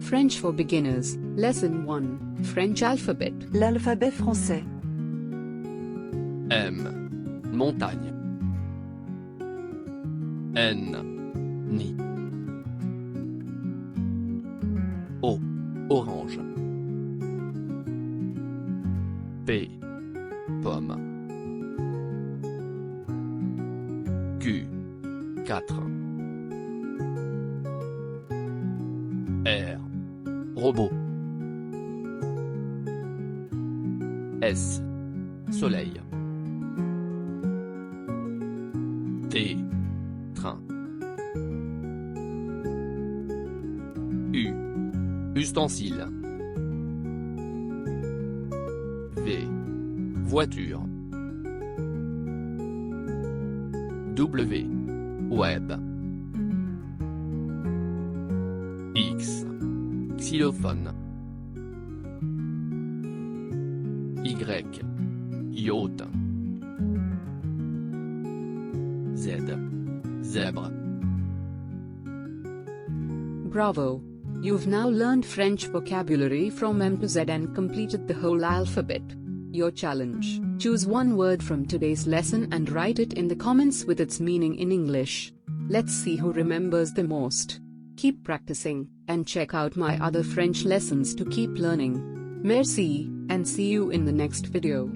French for Beginners, Lesson 1, French Alphabet. L'alphabet français. M. Montagne. N. Nid. O. Orange. P. Pomme. Q. 4. R. Robot. S. Soleil. T. Train. U. Ustensile. V. Voiture. W. Web. X. Xylophone. Y. Yacht. Z. Zèbre. Bravo! You've now learned French vocabulary from M to Z and completed the whole alphabet. Your challenge: choose one word from today's lesson and write it in the comments with its meaning in English. Let's see who remembers the most. Keep practicing, and check out my other French lessons to keep learning. Merci, and see you in the next video.